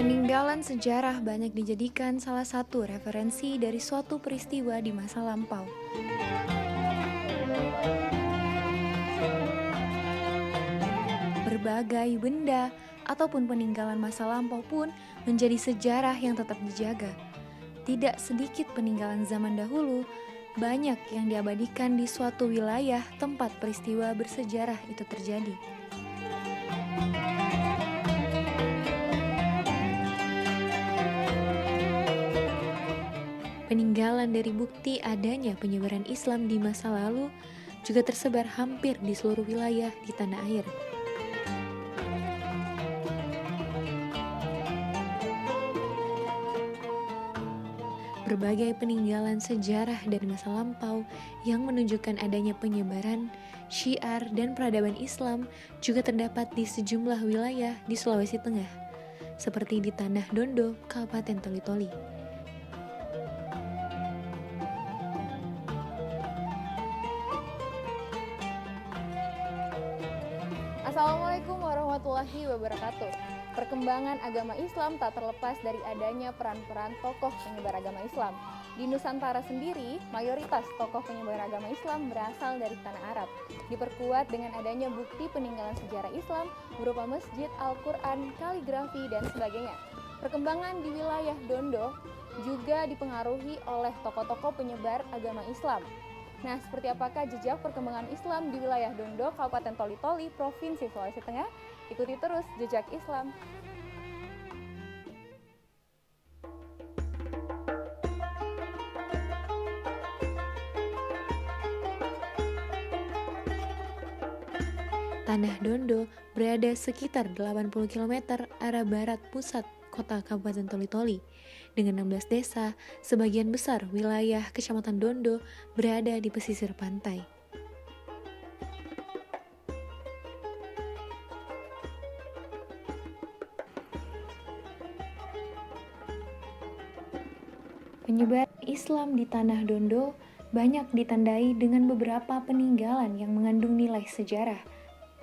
Peninggalan sejarah banyak dijadikan salah satu referensi dari suatu peristiwa di masa lampau. Berbagai benda ataupun peninggalan masa lampau pun menjadi sejarah yang tetap dijaga. Tidak sedikit peninggalan zaman dahulu, banyak yang diabadikan di suatu wilayah tempat peristiwa bersejarah itu terjadi. Peninggalan dari bukti adanya penyebaran Islam di masa lalu juga tersebar hampir di seluruh wilayah di tanah air. Berbagai peninggalan sejarah dari masa lampau yang menunjukkan adanya penyebaran, syiar, dan peradaban Islam juga terdapat di sejumlah wilayah di Sulawesi Tengah, seperti di Tanah Dondo, Kabupaten Toli-Toli. Assalamualaikum warahmatullahi wabarakatuh. Perkembangan agama Islam tak terlepas dari adanya peran-peran tokoh penyebar agama Islam. Di Nusantara sendiri, mayoritas tokoh penyebar agama Islam berasal dari tanah Arab. Diperkuat dengan adanya bukti peninggalan sejarah Islam berupa masjid, Al-Quran, kaligrafi, dan sebagainya. Perkembangan di wilayah Dondo juga dipengaruhi oleh tokoh-tokoh penyebar agama Islam. Nah, seperti apakah jejak perkembangan Islam di wilayah Dondo, Kabupaten Toli-Toli, Provinsi Sulawesi Tengah? Ikuti terus jejak Islam. Tanah Dondo berada sekitar 80 km arah barat pusat kota Kabupaten Toli-Toli. Dengan 16 desa, sebagian besar wilayah Kecamatan Dondo berada di pesisir pantai. Penyebaran Islam di Tanah Dondo banyak ditandai dengan beberapa peninggalan yang mengandung nilai sejarah,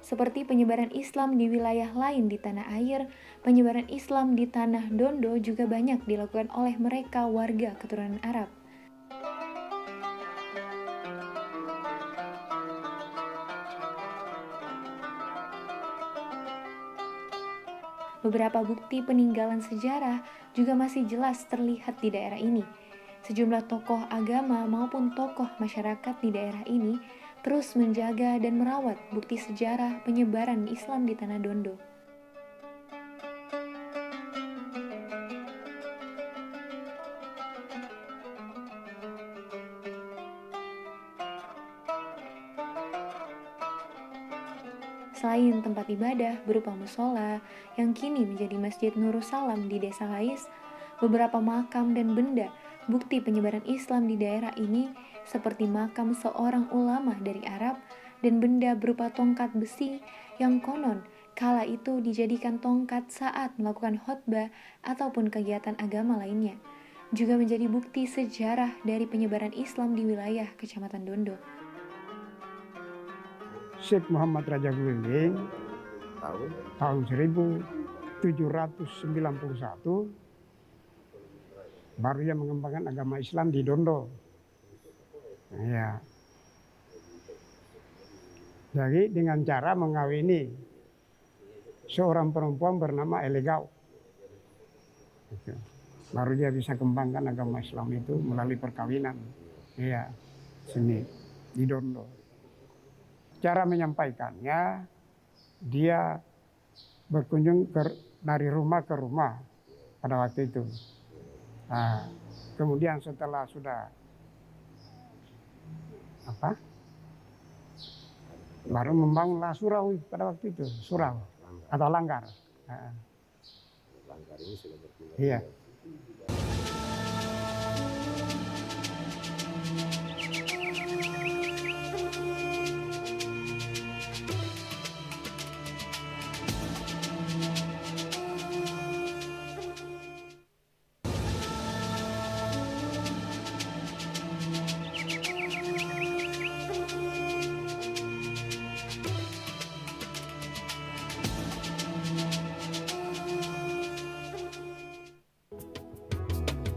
seperti penyebaran Islam di wilayah lain di tanah air. Penyebaran Islam di Tanah Dondo juga banyak dilakukan oleh mereka warga keturunan Arab. Beberapa bukti peninggalan sejarah juga masih jelas terlihat di daerah ini. Sejumlah tokoh agama maupun tokoh masyarakat di daerah ini terus menjaga dan merawat bukti sejarah penyebaran Islam di Tanah Dondo. Selain tempat ibadah berupa musola yang kini menjadi Masjid Nurussalam di Desa Lais, beberapa makam dan benda bukti penyebaran Islam di daerah ini seperti makam seorang ulama dari Arab dan benda berupa tongkat besi yang konon kala itu dijadikan tongkat saat melakukan khotbah ataupun kegiatan agama lainnya, juga menjadi bukti sejarah dari penyebaran Islam di wilayah Kecamatan Dondo. Syekh Muhammad Raja Guling tahun 1791 baru ia mengembangkan agama Islam di Dondo. Ya. Jadi dengan cara mengawini seorang perempuan bernama Elegau. Baru dia bisa kembangkan agama Islam itu melalui perkawinan. Iya, sini di Dondo. Cara menyampaikannya, dia berkunjung dari rumah ke rumah pada waktu itu. Nah, kemudian setelah sudah baru membangunlah surau pada waktu itu, surau atau langgar. Langgar ini sudah berpindah. Iya.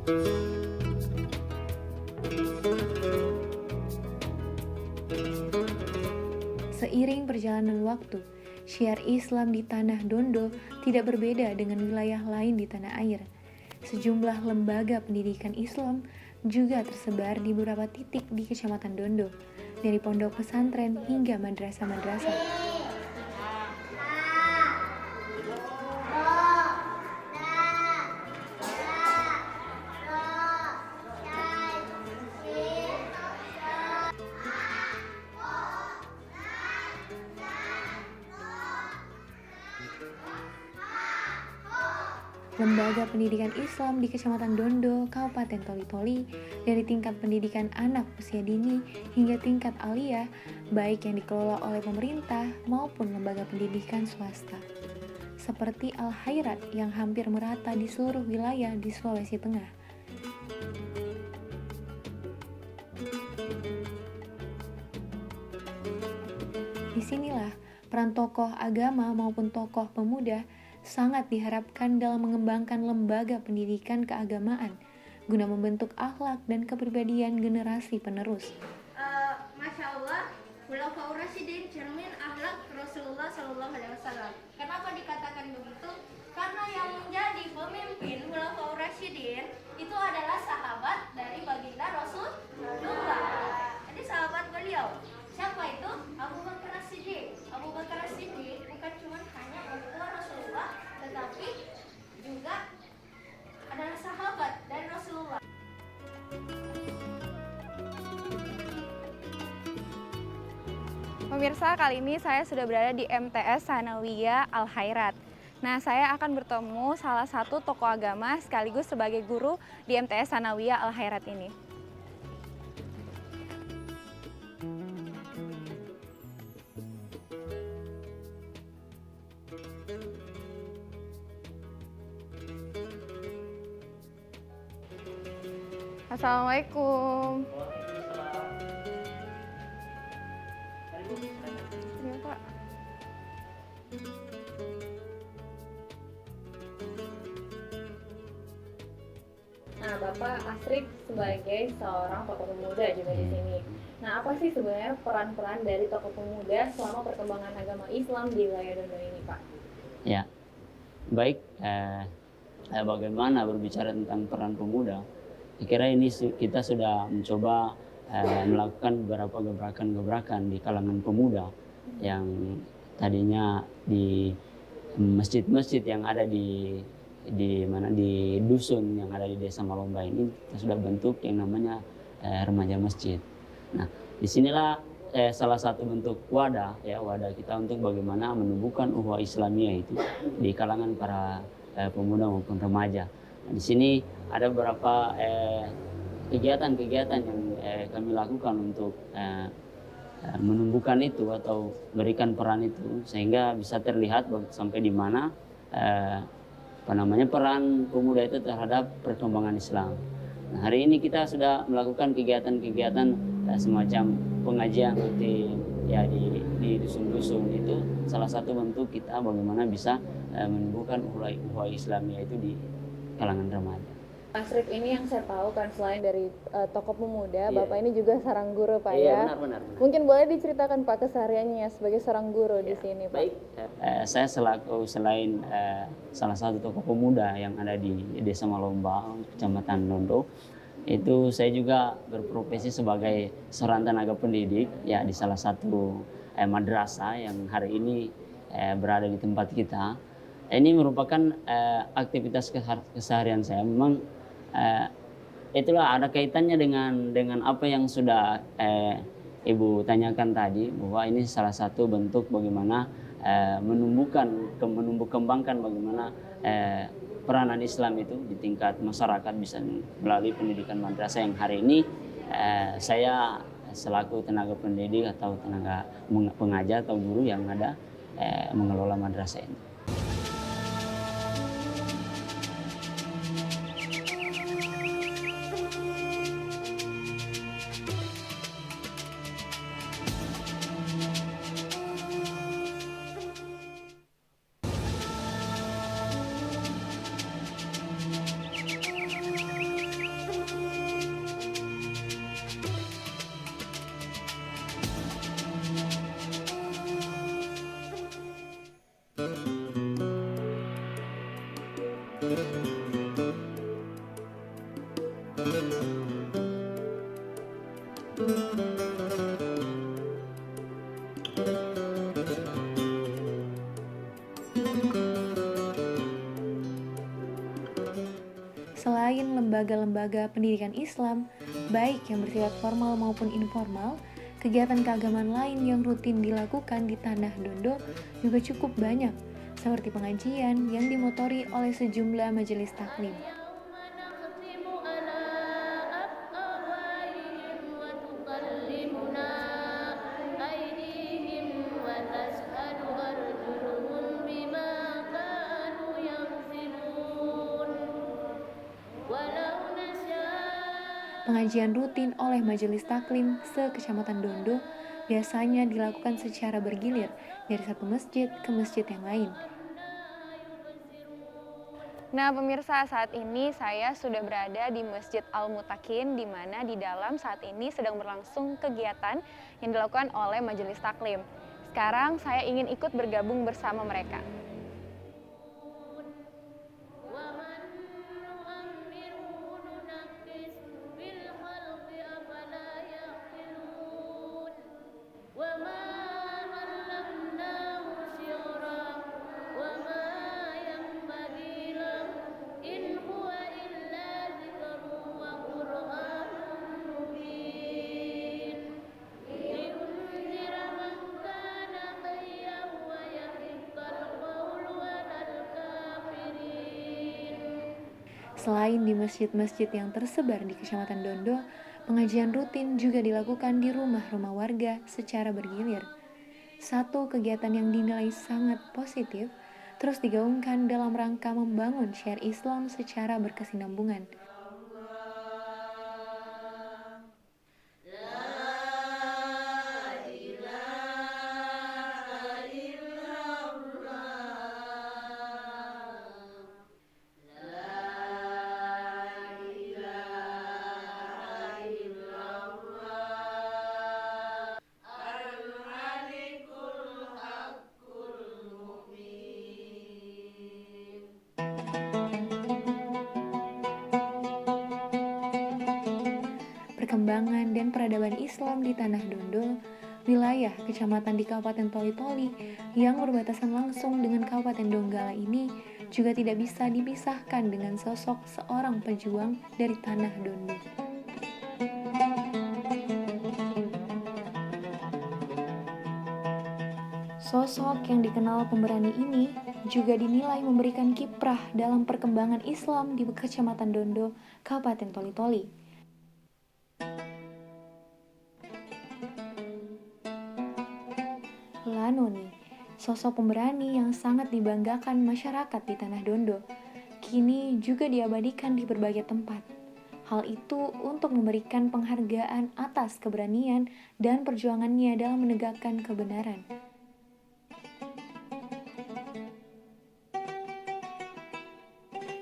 Seiring perjalanan waktu, syiar Islam di Tanah Dondo tidak berbeda dengan wilayah lain di tanah air. Sejumlah lembaga pendidikan Islam juga tersebar di beberapa titik di Kecamatan Dondo, dari pondok pesantren hingga madrasah-madrasah. Lembaga pendidikan Islam di Kecamatan Dondo, Kabupaten Toli-Toli, dari tingkat pendidikan anak usia dini hingga tingkat aliyah, baik yang dikelola oleh pemerintah maupun lembaga pendidikan swasta. Seperti Al-Khairat yang hampir merata di seluruh wilayah di Sulawesi Tengah. Disinilah peran tokoh agama maupun tokoh pemuda sangat diharapkan dalam mengembangkan lembaga pendidikan keagamaan guna membentuk akhlak dan kepribadian generasi penerus. Masya Allah, Khulafaur Rasyidin cermin akhlak Rasulullah SAW. Kenapa dikatakan begitu? Karena yang menjadi pemimpin Khulafaur Rasyidin itu adalah sahabat dari baginda Rasulullah. Jadi sahabat beliau. Siapa itu? Abu Bakar As-Siddiq. Abu Bakar As-Siddiq bukan cuma hanya mertua Rasulullah, tetapi juga adalah sahabat dari Rasulullah. Pemirsa, kali ini saya sudah berada di MTS Tsanawiyah Al-Khairat. Nah, saya akan bertemu salah satu tokoh agama sekaligus sebagai guru di MTS Tsanawiyah Al-Khairat ini. Assalamualaikum. Iya, Pak. Nah, Bapak Asrik sebagai seorang tokoh pemuda juga di sini. Nah, apa sih sebenarnya peran-peran dari tokoh pemuda selama perkembangan agama Islam di wilayah Dondo ini, Pak? Ya, baik. Bagaimana berbicara tentang peran pemuda? Saya kira ini kita sudah mencoba melakukan beberapa gebrakan-gebrakan di kalangan pemuda yang tadinya di masjid-masjid yang ada di dusun yang ada di Desa Malomba ini kita sudah bentuk yang namanya remaja masjid. Nah, disinilah salah satu bentuk wadah kita untuk bagaimana menumbuhkan ukhuwah Islamiyah itu di kalangan para pemuda maupun remaja. Nah, di sini ada beberapa kegiatan-kegiatan yang kami lakukan untuk menumbuhkan itu atau berikan peran itu sehingga bisa terlihat sampai di mana peran pemuda itu terhadap perkembangan Islam. Nah, hari ini kita sudah melakukan kegiatan-kegiatan semacam pengajian rutin di dusun-dusun. Itu salah satu bentuk kita bagaimana bisa menumbuhkan ukhuwah Islamiyah itu di kalangan remaja. Mas Rif, ini yang saya tahu kan selain dari tokoh pemuda, Iya. Bapak ini juga seorang guru, Pak, Iya, ya. benar. Mungkin boleh diceritakan Pak kesehariannya sebagai seorang guru di sini, Pak. Baik, saya selain salah satu tokoh pemuda yang ada di Desa Malomba, Kecamatan Dondo, itu saya juga berprofesi sebagai seorang tenaga pendidik ya di salah satu madrasah yang hari ini berada di tempat kita. Ini merupakan aktivitas keseharian saya. Memang itulah ada kaitannya dengan apa yang sudah Ibu tanyakan tadi, bahwa ini salah satu bentuk bagaimana menumbuh kembangkan bagaimana peranan Islam itu di tingkat masyarakat bisa melalui pendidikan madrasah yang hari ini saya selaku tenaga pendidik atau tenaga pengajar atau guru yang ada mengelola madrasah ini. Selain lembaga-lembaga pendidikan Islam, baik yang bersifat formal maupun informal, kegiatan keagamaan lain yang rutin dilakukan di Tanah Dondo juga cukup banyak, seperti pengajian yang dimotori oleh sejumlah majelis taklim. Pengajian rutin oleh majelis taklim se-Kecamatan Dondo biasanya dilakukan secara bergilir dari satu masjid ke masjid yang lain. Nah, pemirsa, saat ini saya sudah berada di Masjid Al-Mutakin, di mana di dalam saat ini sedang berlangsung kegiatan yang dilakukan oleh majelis taklim. Sekarang saya ingin ikut bergabung bersama mereka. Selain di masjid-masjid yang tersebar di Kecamatan Dondo, pengajian rutin juga dilakukan di rumah-rumah warga secara bergilir. Satu kegiatan yang dinilai sangat positif terus digaungkan dalam rangka membangun syiar Islam secara berkesinambungan. Perkembangan dan peradaban Islam di Tanah Dondo, wilayah kecamatan di Kabupaten Toli-Toli yang berbatasan langsung dengan Kabupaten Donggala ini juga tidak bisa dipisahkan dengan sosok seorang pejuang dari Tanah Dondo. Sosok yang dikenal pemberani ini juga dinilai memberikan kiprah dalam perkembangan Islam di Kecamatan Dondo, Kabupaten Toli-Toli. Lanoni, sosok pemberani yang sangat dibanggakan masyarakat di Tanah Dondo, kini juga diabadikan di berbagai tempat. Hal itu untuk memberikan penghargaan atas keberanian dan perjuangannya dalam menegakkan kebenaran.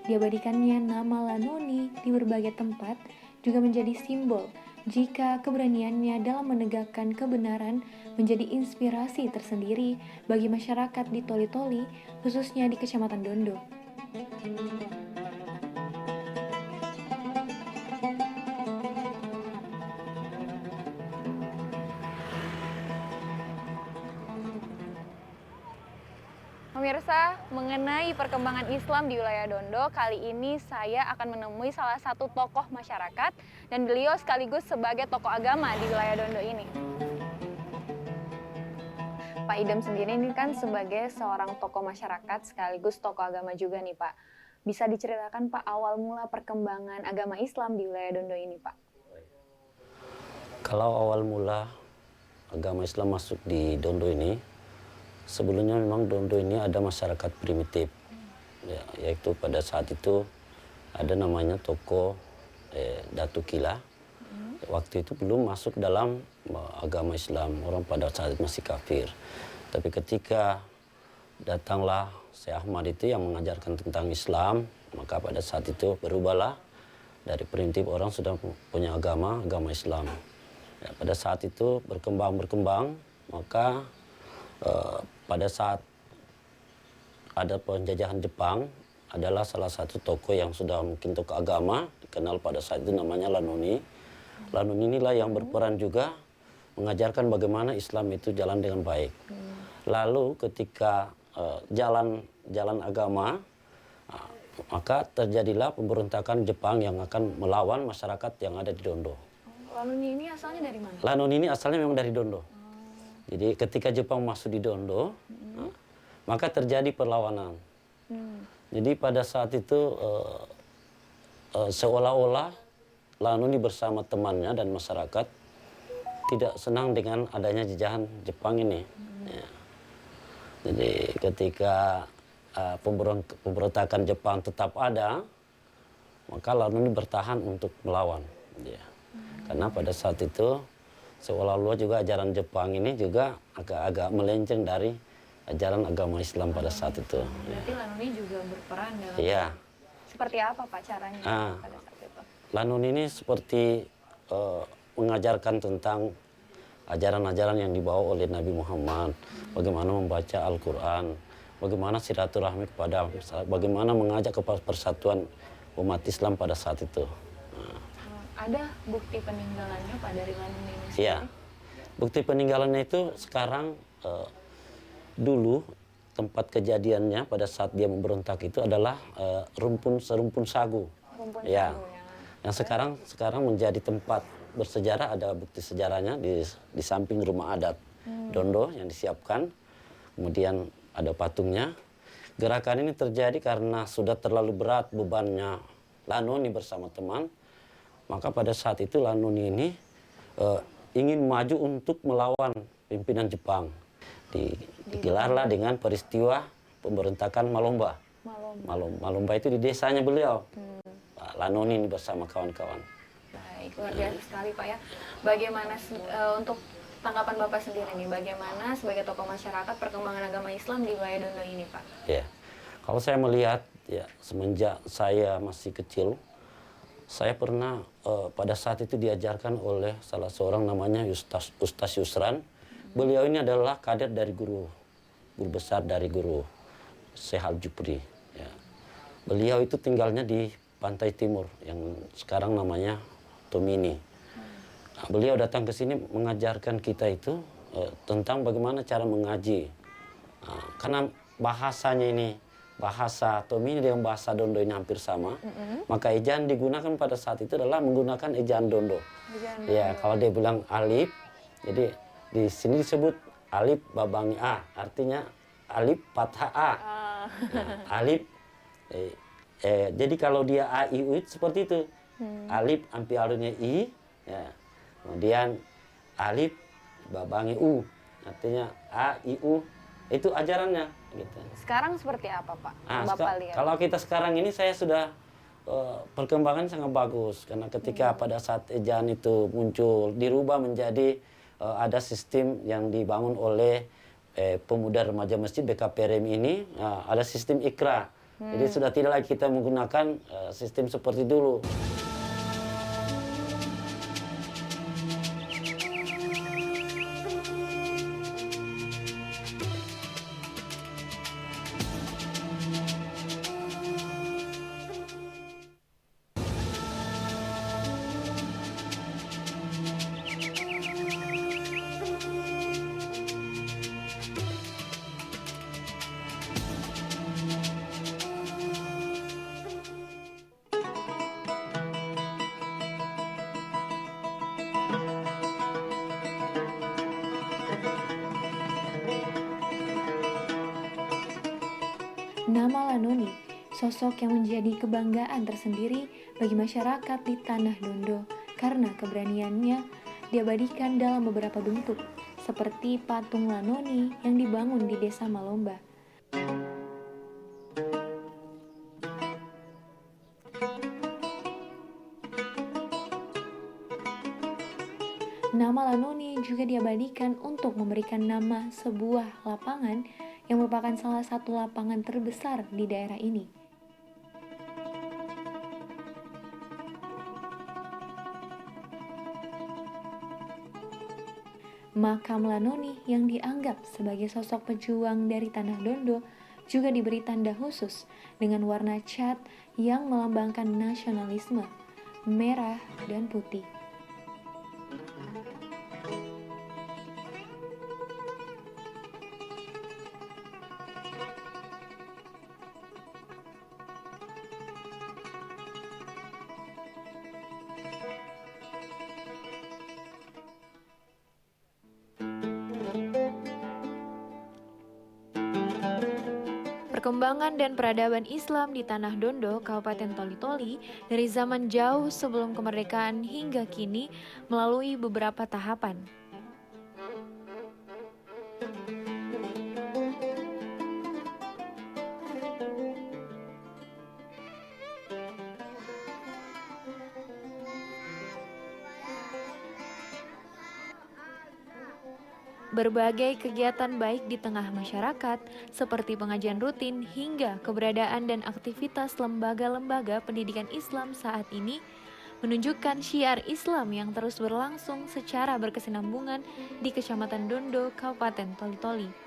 Diabadikannya nama Lanoni di berbagai tempat juga menjadi simbol jika keberaniannya dalam menegakkan kebenaran menjadi inspirasi tersendiri bagi masyarakat di Toli-Toli, khususnya di Kecamatan Dondo. Pemirsa, mengenai perkembangan Islam di wilayah Dondo, kali ini saya akan menemui salah satu tokoh masyarakat dan beliau sekaligus sebagai tokoh agama di wilayah Dondo ini. Pak Idam sendiri ini kan sebagai seorang tokoh masyarakat sekaligus tokoh agama juga nih Pak. Bisa diceritakan Pak awal mula perkembangan agama Islam di wilayah Dondo ini Pak? Kalau awal mula agama Islam masuk di Dondo ini, sebelumnya memang Dondo ini ada masyarakat primitif, ya, yaitu pada saat itu ada namanya toko Datu Kila. Waktu itu belum masuk dalam agama Islam, orang pada saat itu masih kafir. Tapi ketika datanglah Syekh Ahmad itu yang mengajarkan tentang Islam, maka pada saat itu berubahlah dari primitif orang sudah punya agama Islam. Ya, pada saat itu berkembang, maka pada saat ada penjajahan Jepang, adalah salah satu tokoh yang sudah mungkin tokoh agama, dikenal pada saat itu namanya Lanoni. Lanoni inilah yang berperan juga mengajarkan bagaimana Islam itu jalan dengan baik. Lalu ketika jalan agama, maka terjadilah pemberontakan Jepang yang akan melawan masyarakat yang ada di Dondo. Lanuni ini asalnya dari mana? Lanun ini asalnya memang dari Dondo. Jadi ketika Jepang masuk di Dondo, maka terjadi perlawanan. Jadi pada saat itu seolah-olah Lanuni bersama temannya dan masyarakat tidak senang dengan adanya jajahan Jepang ini. Ya. Jadi ketika pemberontakan Jepang tetap ada, maka Lanuni bertahan untuk melawan. Ya. Karena pada saat itu seolah-olah juga ajaran Jepang ini juga agak-agak melenceng dari ajaran agama Islam pada saat itu. Berarti Lanuni juga berperan dalam. Iya. Seperti apa Pak caranya pada saat itu? Lanun ini seperti mengajarkan tentang ajaran-ajaran yang dibawa oleh Nabi Muhammad, bagaimana membaca Al-Quran, bagaimana silaturahmi kepada, bagaimana mengajak kepada persatuan umat Islam pada saat itu. Ada bukti peninggalannya Pak dari Lanun ini sendiri? Iya, bukti peninggalannya itu sekarang dulu tempat kejadiannya pada saat dia memberontak itu adalah serumpun sagu. Rumpun Ya. sagu, ya. Yang sekarang menjadi tempat bersejarah, ada bukti sejarahnya di samping rumah adat Dondo yang disiapkan. Kemudian ada patungnya. Gerakan ini terjadi karena sudah terlalu berat bebannya Lanuni bersama teman. Maka pada saat itu Lanuni ini ingin maju untuk melawan pimpinan Jepang. Digelarlah dengan peristiwa pemberontakan Malomba. Malomba itu di desanya beliau. Lanuni ini bersama kawan-kawan. Baik, luar biasa sekali Pak ya. Bagaimana untuk tanggapan Bapak sendiri nih, bagaimana sebagai tokoh masyarakat perkembangan agama Islam di wilayah Dondo ini Pak? Ya, kalau saya melihat ya semenjak saya masih kecil, saya pernah pada saat itu diajarkan oleh salah seorang namanya Ustaz Yusran. Beliau ini adalah kader dari guru besar dari guru Syekh Jupri. Ya. Beliau itu tinggalnya di Pantai Timur yang sekarang namanya Tomini. Nah, beliau datang ke sini mengajarkan kita itu tentang bagaimana cara mengaji. Nah, karena bahasanya ini bahasa Tomini dengan bahasa Dondo ini hampir sama, maka ejaan digunakan pada saat itu adalah menggunakan ejaan Dondo. Ya, kalau dia bilang alif, jadi di sini disebut alif babangi a, artinya alif fathah a. Nah, alif jadi kalau dia a i u seperti itu. Alif ampi alunnya i, ya. Kemudian alif babangi u, artinya a i u, itu ajarannya gitu. Sekarang seperti apa Pak? Bapak lihat. Kalau kita sekarang ini saya sudah perkembangan sangat bagus karena ketika pada saat ejaan itu muncul dirubah menjadi ada sistem yang dibangun oleh pemuda remaja masjid BKPRM ini, ada sistem ikra. Jadi sudah tidak lagi kita menggunakan sistem seperti dulu. Nama Lanuni, sosok yang menjadi kebanggaan tersendiri bagi masyarakat di Tanah Dondo karena keberaniannya diabadikan dalam beberapa bentuk, seperti patung Lanuni yang dibangun di Desa Malomba. Nama Lanuni juga diabadikan untuk memberikan nama sebuah lapangan yang merupakan salah satu lapangan terbesar di daerah ini. Makam Lanuni yang dianggap sebagai sosok pejuang dari Tanah Dondo juga diberi tanda khusus dengan warna cat yang melambangkan nasionalisme, merah dan putih. Perkembangan dan peradaban Islam di Tanah Dondo, Kabupaten Toli-Toli, dari zaman jauh sebelum kemerdekaan hingga kini melalui beberapa tahapan. Berbagai kegiatan baik di tengah masyarakat, seperti pengajian rutin hingga keberadaan dan aktivitas lembaga-lembaga pendidikan Islam saat ini, menunjukkan syiar Islam yang terus berlangsung secara berkesinambungan di Kecamatan Dondo, Kabupaten Toli-Toli.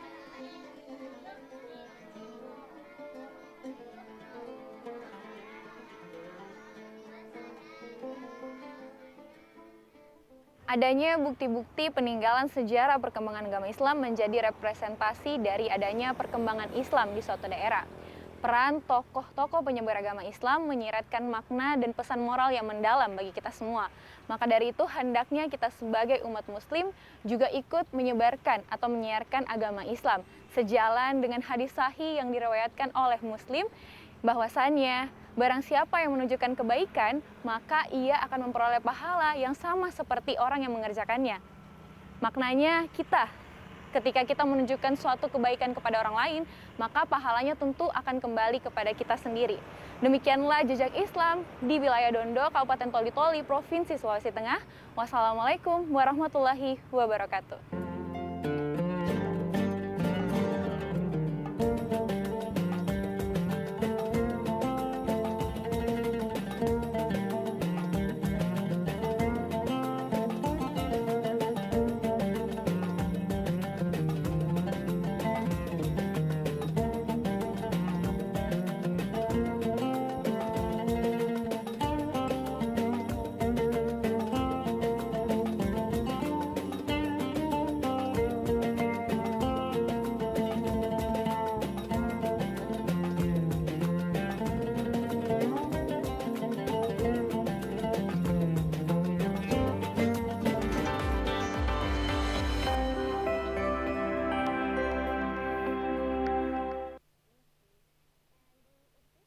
Adanya bukti-bukti peninggalan sejarah perkembangan agama Islam menjadi representasi dari adanya perkembangan Islam di suatu daerah. Peran tokoh-tokoh penyebar agama Islam menyiratkan makna dan pesan moral yang mendalam bagi kita semua. Maka dari itu hendaknya kita sebagai umat muslim juga ikut menyebarkan atau menyiarkan agama Islam. Sejalan dengan hadis sahih yang diriwayatkan oleh Muslim, bahwasannya barang siapa yang menunjukkan kebaikan, maka ia akan memperoleh pahala yang sama seperti orang yang mengerjakannya. Maknanya ketika kita menunjukkan suatu kebaikan kepada orang lain, maka pahalanya tentu akan kembali kepada kita sendiri. Demikianlah jejak Islam di wilayah Dondo, Kabupaten Toli-Toli, Provinsi Sulawesi Tengah. Wassalamualaikum warahmatullahi wabarakatuh.